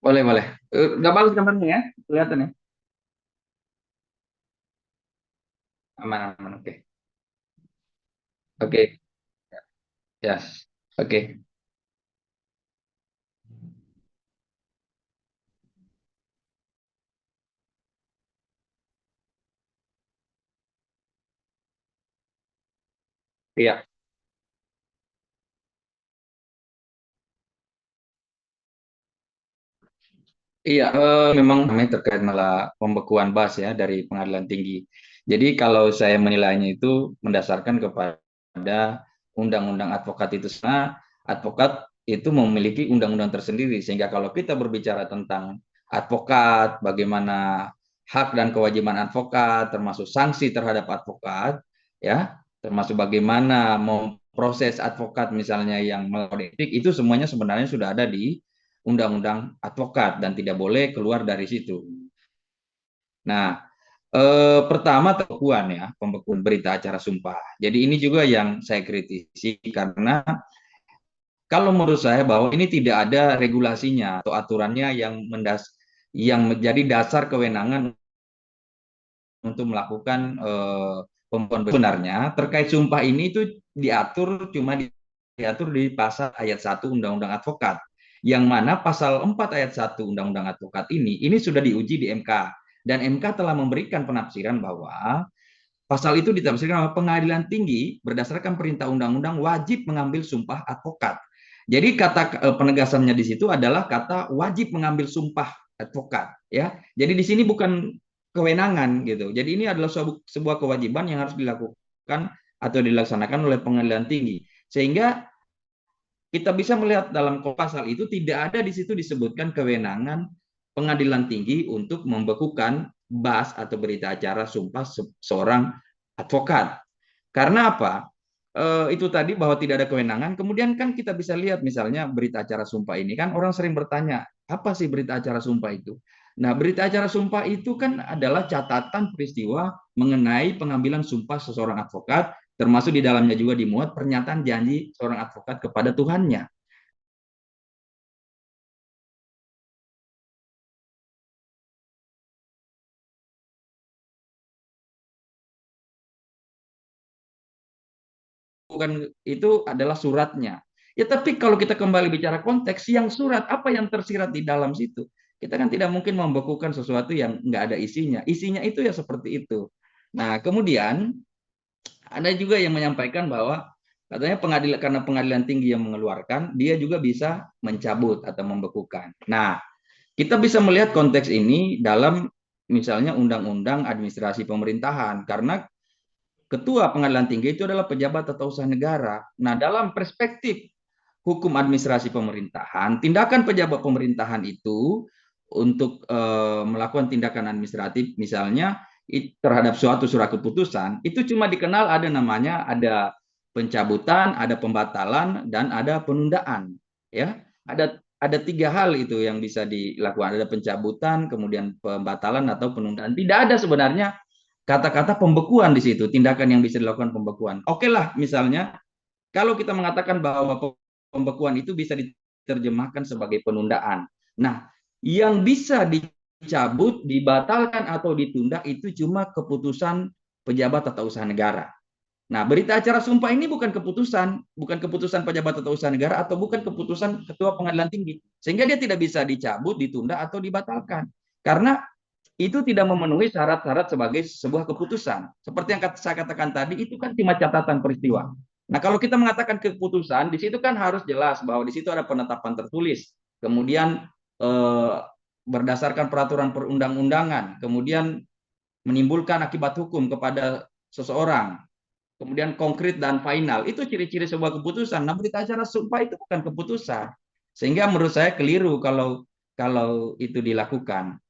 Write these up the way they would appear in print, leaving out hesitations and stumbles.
Boleh, boleh. Nggak bagus gambarnya ya? Kelihatan ya? Aman, aman. Oke. Oke. Yes. Oke. Iya. Iya, memang namanya terkait malah pembekuan BAS ya dari Pengadilan Tinggi. Jadi kalau saya menilainya itu mendasarkan kepada Undang-Undang Advokat itu sana, advokat itu memiliki undang-undang tersendiri. Sehingga kalau kita berbicara tentang advokat, bagaimana hak dan kewajiban advokat, termasuk sanksi terhadap advokat, ya, termasuk bagaimana memproses advokat misalnya yang melanggar etik, itu semuanya sebenarnya sudah ada di undang-undang advokat dan tidak boleh keluar dari situ. Nah, pertama pembekuan ya, pembekuan berita acara sumpah. Jadi ini juga yang saya kritisi karena kalau menurut saya bahwa ini tidak ada regulasinya atau aturannya yang menjadi dasar kewenangan untuk melakukan pembekuan sebenarnya terkait sumpah ini itu diatur di pasal ayat 1 Undang-Undang Advokat, yang mana pasal 4 ayat 1 Undang-Undang Advokat ini sudah diuji di MK, dan MK telah memberikan penafsiran bahwa pasal itu ditafsirkan bahwa pengadilan tinggi berdasarkan perintah undang-undang wajib mengambil sumpah advokat. Jadi kata penegasannya di situ adalah kata wajib mengambil sumpah advokat ya. Jadi di sini bukan kewenangan gitu. Jadi ini adalah sebuah kewajiban yang harus dilakukan atau dilaksanakan oleh pengadilan tinggi. Sehingga kita bisa melihat dalam pasal itu tidak ada di situ disebutkan kewenangan pengadilan tinggi untuk membekukan bas atau berita acara sumpah seorang advokat. Karena apa? Itu tadi bahwa tidak ada kewenangan. Kemudian kan kita bisa lihat misalnya berita acara sumpah ini kan orang sering bertanya, apa sih berita acara sumpah itu? Nah, berita acara sumpah itu kan adalah catatan peristiwa mengenai pengambilan sumpah seseorang advokat, termasuk di dalamnya juga dimuat pernyataan janji seorang advokat kepada Tuhannya. Bukan, itu adalah suratnya. Ya, tapi kalau kita kembali bicara konteks, yang surat apa yang tersirat di dalam situ? Kita kan tidak mungkin membekukan sesuatu yang nggak ada isinya. Isinya itu ya seperti itu. Nah, kemudian ada juga yang menyampaikan bahwa katanya pengadilan, karena pengadilan tinggi yang mengeluarkan, dia juga bisa mencabut atau membekukan. Nah, kita bisa melihat konteks ini dalam misalnya Undang-Undang Administrasi Pemerintahan, karena Ketua Pengadilan Tinggi itu adalah pejabat atau usaha negara. Nah, dalam perspektif hukum administrasi pemerintahan, tindakan pejabat pemerintahan itu untuk melakukan tindakan administratif, misalnya terhadap suatu surat keputusan, itu cuma dikenal ada namanya ada pencabutan, ada pembatalan, dan ada penundaan. Ya, ada tiga hal itu yang bisa dilakukan. Ada pencabutan, kemudian pembatalan atau penundaan. Tidak ada sebenarnya kata-kata pembekuan di situ, tindakan yang bisa dilakukan pembekuan. Oke lah, misalnya kalau kita mengatakan bahwa pembekuan itu bisa diterjemahkan sebagai penundaan. Nah, yang bisa dicabut, dibatalkan atau ditunda itu cuma keputusan pejabat atau usaha negara. Nah, berita acara sumpah ini bukan keputusan pejabat atau usaha negara atau bukan keputusan ketua pengadilan tinggi. Sehingga dia tidak bisa dicabut, ditunda atau dibatalkan. Karena itu tidak memenuhi syarat-syarat sebagai sebuah keputusan. Seperti yang saya katakan tadi, itu kan cuma catatan peristiwa. Nah, kalau kita mengatakan keputusan, di situ kan harus jelas bahwa di situ ada penetapan tertulis. Kemudian berdasarkan peraturan perundang-undangan, kemudian menimbulkan akibat hukum kepada seseorang, kemudian konkret dan final. Itu ciri-ciri sebuah keputusan. Nah, berita acara sumpah itu bukan keputusan. Sehingga menurut saya keliru kalau itu dilakukan.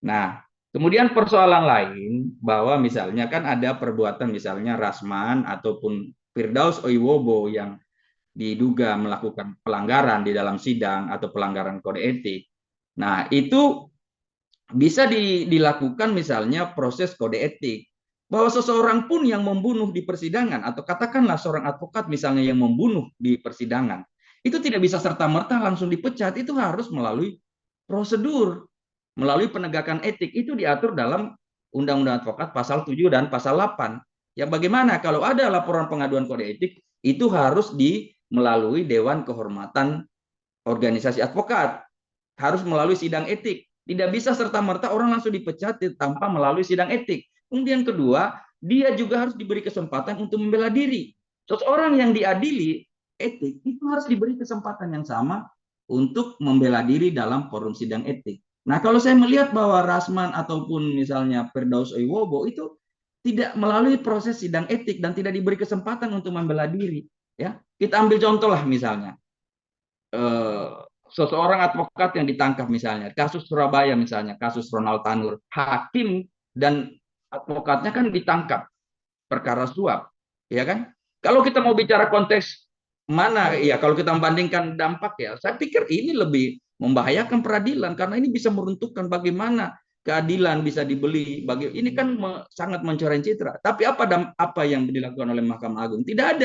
Nah, kemudian persoalan lain bahwa misalnya kan ada perbuatan misalnya Rasman ataupun Firdaus Oiwobo yang diduga melakukan pelanggaran di dalam sidang atau pelanggaran kode etik. Nah, itu bisa dilakukan misalnya proses kode etik. Bahwa seseorang pun yang membunuh di persidangan atau katakanlah seorang advokat misalnya yang membunuh di persidangan, itu tidak bisa serta-merta langsung dipecat, itu harus melalui prosedur melalui penegakan etik itu diatur dalam Undang-Undang Advokat pasal 7 dan pasal 8. Ya bagaimana kalau ada laporan pengaduan kode etik itu harus melalui Dewan Kehormatan Organisasi Advokat, harus melalui sidang etik. Tidak bisa serta-merta orang langsung dipecat tanpa melalui sidang etik. Kemudian kedua, dia juga harus diberi kesempatan untuk membela diri. Seseorang yang diadili etik itu harus diberi kesempatan yang sama untuk membela diri dalam forum sidang etik. Nah, kalau saya melihat bahwa Rasman ataupun misalnya Firdaus Wibowo itu tidak melalui proses sidang etik dan tidak diberi kesempatan untuk membela diri, ya. Kita ambil contoh lah misalnya eh, seseorang advokat yang ditangkap misalnya, kasus Surabaya misalnya, kasus Ronald Tanur, hakim dan advokatnya kan ditangkap perkara suap, ya kan? Kalau kita mau bicara konteks mana, ya kalau kita membandingkan dampak ya, saya pikir ini lebih membahayakan peradilan karena ini bisa meruntuhkan bagaimana keadilan bisa dibeli. Ini kan sangat mencoreng citra. Tapi apa yang dilakukan oleh Mahkamah Agung? Tidak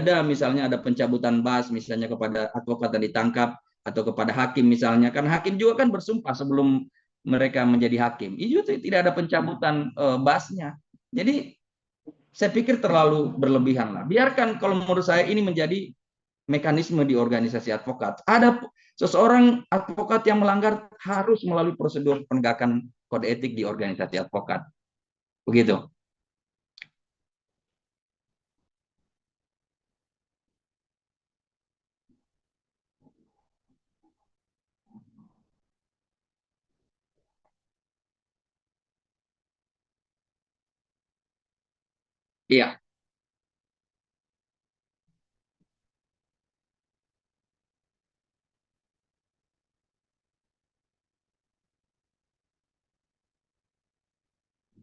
ada misalnya ada pencabutan bas misalnya kepada advokat yang ditangkap atau kepada hakim misalnya, karena hakim juga kan bersumpah sebelum mereka menjadi hakim. Itu tidak ada pencabutan basnya. Jadi saya pikir terlalu berlebihan lah. Biarkan, kalau menurut saya ini menjadi mekanisme di organisasi advokat. Ada seseorang advokat yang melanggar harus melalui prosedur penegakan kode etik di organisasi advokat. Begitu. Iya,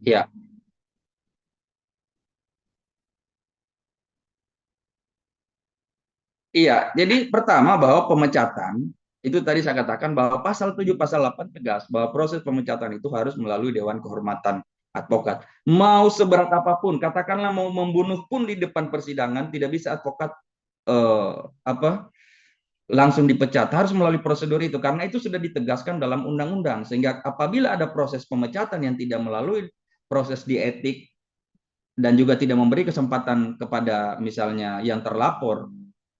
iya. Iya, jadi pertama bahwa pemecatan itu tadi saya katakan bahwa pasal 7 pasal 8 tegas bahwa proses pemecatan itu harus melalui Dewan Kehormatan Advokat. Mau seberat apapun, katakanlah mau membunuh pun di depan persidangan tidak bisa advokat eh, apa langsung dipecat, harus melalui prosedur itu karena itu sudah ditegaskan dalam undang-undang, sehingga apabila ada proses pemecatan yang tidak melalui proses di etik dan juga tidak memberi kesempatan kepada misalnya yang terlapor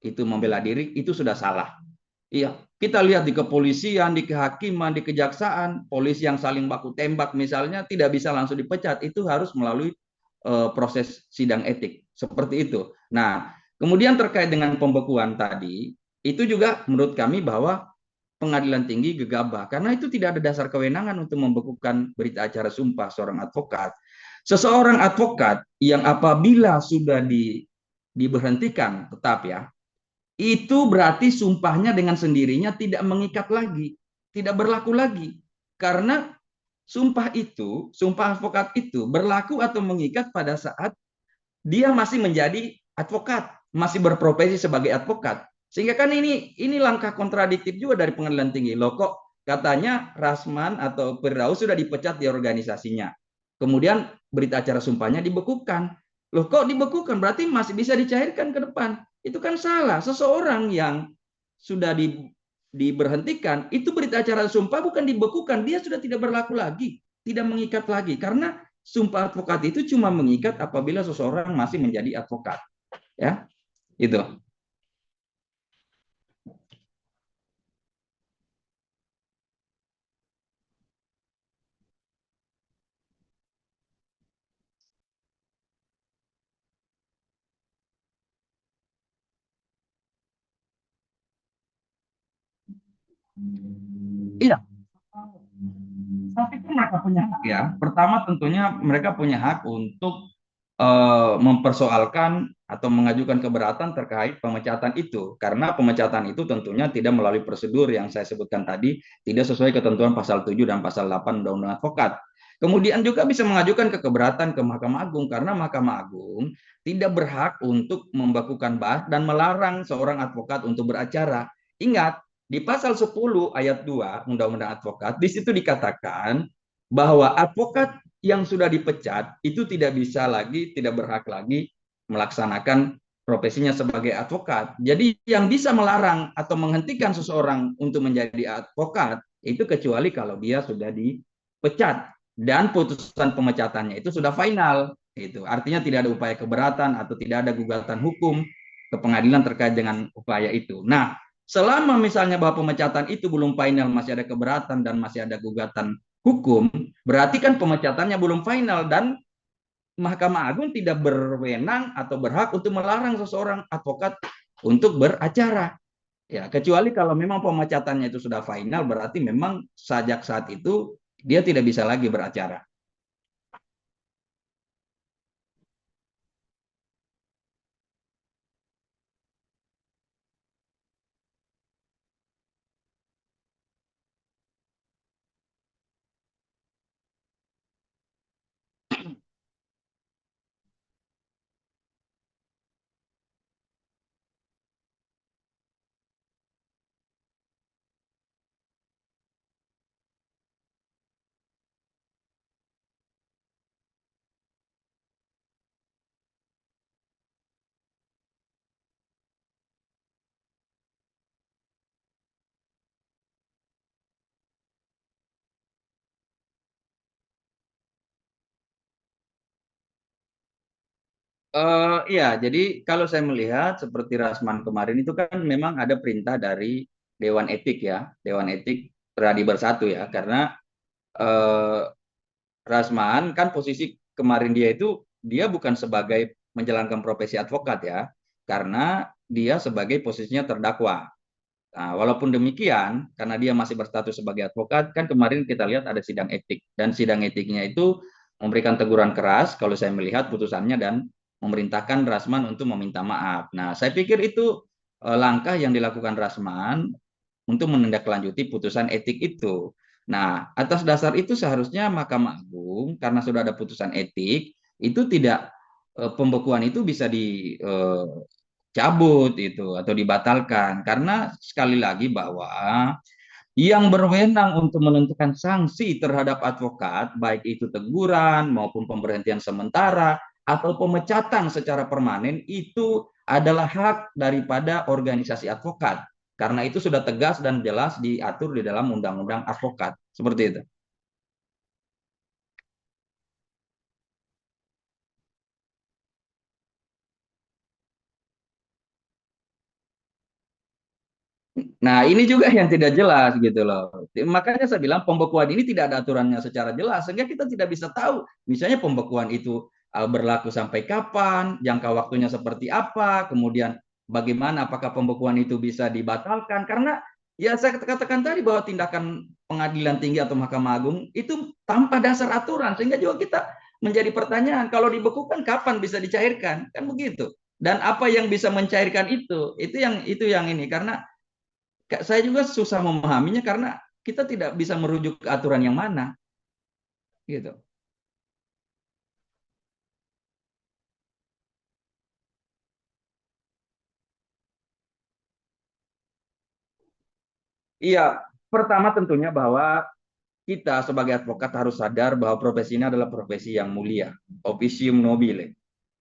itu membela diri, itu sudah salah. Iya, kita lihat di kepolisian, di kehakiman, di kejaksaan, polisi yang saling baku tembak misalnya tidak bisa langsung dipecat, itu harus melalui proses sidang etik seperti itu. Nah, kemudian terkait dengan pembekuan tadi, itu juga menurut kami bahwa pengadilan tinggi gegabah karena itu tidak ada dasar kewenangan untuk membekukan berita acara sumpah seorang advokat. Seseorang advokat yang apabila sudah diberhentikan tetap ya, itu berarti sumpahnya dengan sendirinya tidak mengikat lagi, tidak berlaku lagi. Karena sumpah advokat itu berlaku atau mengikat pada saat dia masih menjadi advokat, masih berprofesi sebagai advokat. Sehingga kan ini langkah kontradiktif juga dari pengadilan tinggi. Loh kok katanya Rasman atau Firdaus sudah dipecat di organisasinya. Kemudian berita acara sumpahnya dibekukan. Loh kok dibekukan? Berarti masih bisa dicairkan ke depan. Itu kan salah. Seseorang yang sudah diberhentikan, itu berita acara sumpah bukan dibekukan. Dia sudah tidak berlaku lagi. Tidak mengikat lagi. Karena sumpah advokat itu cuma mengikat apabila seseorang masih menjadi advokat. Ya, itu. Iya, tapi kan mereka punya hak ya. Pertama tentunya mereka punya hak untuk mempersoalkan atau mengajukan keberatan terkait pemecatan itu karena pemecatan itu tentunya tidak melalui prosedur yang saya sebutkan tadi, tidak sesuai ketentuan pasal 7 dan pasal 8 Undang-Undang Advokat. Kemudian juga bisa mengajukan keberatan ke Mahkamah Agung karena Mahkamah Agung tidak berhak untuk membekukan bahas dan melarang seorang advokat untuk beracara. Ingat, di pasal 10 ayat 2 Undang-Undang Advokat, di situ dikatakan bahwa advokat yang sudah dipecat itu tidak bisa lagi, tidak berhak lagi melaksanakan profesinya sebagai advokat. Jadi yang bisa melarang atau menghentikan seseorang untuk menjadi advokat Itu kecuali kalau dia sudah dipecat dan putusan pemecatannya itu sudah final. Itu artinya tidak ada upaya keberatan atau tidak ada gugatan hukum ke pengadilan terkait dengan upaya itu. Nah, selama misalnya bahwa pemecatan itu belum final, masih ada keberatan dan masih ada gugatan hukum, berarti kan pemecatannya belum final dan Mahkamah Agung tidak berwenang atau berhak untuk melarang seseorang advokat untuk beracara. Ya, kecuali kalau memang pemecatannya itu sudah final, berarti memang sejak saat itu dia tidak bisa lagi beracara. Iya, jadi kalau saya melihat seperti Rasman kemarin itu kan memang ada perintah dari Dewan Etik ya, Dewan Etik Pradi Bersatu ya, karena eh, Rasman kan posisi kemarin dia bukan sebagai menjalankan profesi advokat ya, karena dia sebagai posisinya terdakwa. Nah, walaupun demikian, karena dia masih berstatus sebagai advokat, kan kemarin kita lihat ada sidang etik dan sidang etiknya itu memberikan teguran keras kalau saya melihat putusannya dan memerintahkan Rasman untuk meminta maaf. Nah, saya pikir itu langkah yang dilakukan Rasman untuk menindaklanjuti putusan etik itu. Nah, atas dasar itu seharusnya Mahkamah Agung karena sudah ada putusan etik itu tidak pembekuan itu bisa dicabut itu atau dibatalkan karena sekali lagi bahwa yang berwenang untuk menentukan sanksi terhadap advokat baik itu teguran maupun pemberhentian sementara atau pemecatan secara permanen itu adalah hak daripada organisasi advokat. Karena itu sudah tegas dan jelas diatur di dalam undang-undang advokat. Seperti itu. Nah, ini juga yang tidak jelas gitu loh. Makanya saya bilang pembekuan ini tidak ada aturannya secara jelas sehingga kita tidak bisa tahu misalnya pembekuan itu berlaku sampai kapan, jangka waktunya seperti apa, kemudian bagaimana apakah pembekuan itu bisa dibatalkan karena ya saya katakan tadi bahwa tindakan pengadilan tinggi atau Mahkamah Agung itu tanpa dasar aturan sehingga juga kita menjadi pertanyaan kalau dibekukan kapan bisa dicairkan kan begitu dan apa yang bisa mencairkan itu yang ini karena saya juga susah memahaminya karena kita tidak bisa merujuk ke aturan yang mana gitu. Iya, pertama tentunya bahwa kita sebagai advokat harus sadar bahwa profesi ini adalah profesi yang mulia, officium nobile.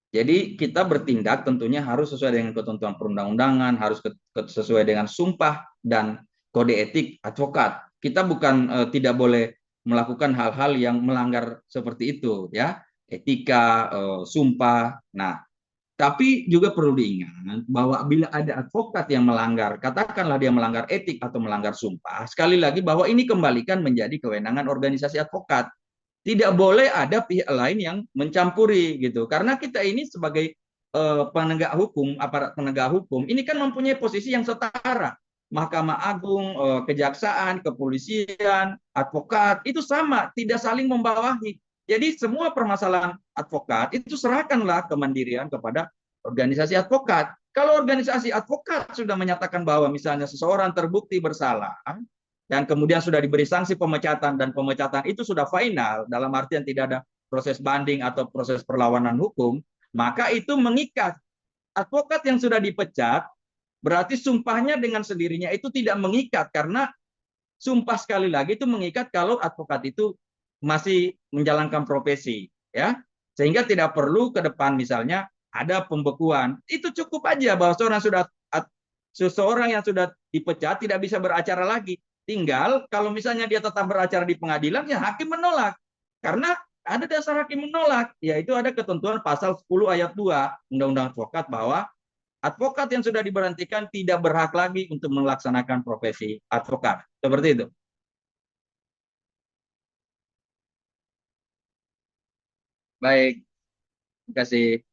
Jadi kita bertindak tentunya harus sesuai dengan ketentuan perundang-undangan, harus sesuai dengan sumpah dan kode etik advokat. Kita bukan tidak boleh melakukan hal-hal yang melanggar seperti itu ya, etika, sumpah. Nah, tapi juga perlu diingat bahwa bila ada advokat yang melanggar, katakanlah dia melanggar etik atau melanggar sumpah, sekali lagi bahwa ini kembalikan menjadi kewenangan organisasi advokat. Tidak boleh ada pihak lain yang mencampuri gitu. Karena kita ini sebagai penegak hukum, aparat penegak hukum, ini kan mempunyai posisi yang setara. Mahkamah Agung, kejaksaan, kepolisian, advokat, itu sama, tidak saling membawahi. Jadi semua permasalahan advokat itu serahkanlah kemandirian kepada organisasi advokat. Kalau organisasi advokat sudah menyatakan bahwa misalnya seseorang terbukti bersalah dan kemudian sudah diberi sanksi pemecatan dan pemecatan itu sudah final dalam artian tidak ada proses banding atau proses perlawanan hukum, maka itu mengikat advokat yang sudah dipecat berarti sumpahnya dengan sendirinya itu tidak mengikat karena sumpah sekali lagi itu mengikat kalau advokat itu masih menjalankan profesi ya sehingga tidak perlu ke depan misalnya ada pembekuan itu cukup aja bahwa seseorang yang sudah dipecat tidak bisa beracara lagi Tinggal kalau misalnya dia tetap beracara di pengadilan, ya hakim menolak. Karena ada dasar hakim menolak, yaitu ada ketentuan pasal 10 ayat 2 Undang-Undang Advokat bahwa advokat yang sudah diberhentikan tidak berhak lagi untuk melaksanakan profesi advokat. Seperti itu. Baik, terima kasih.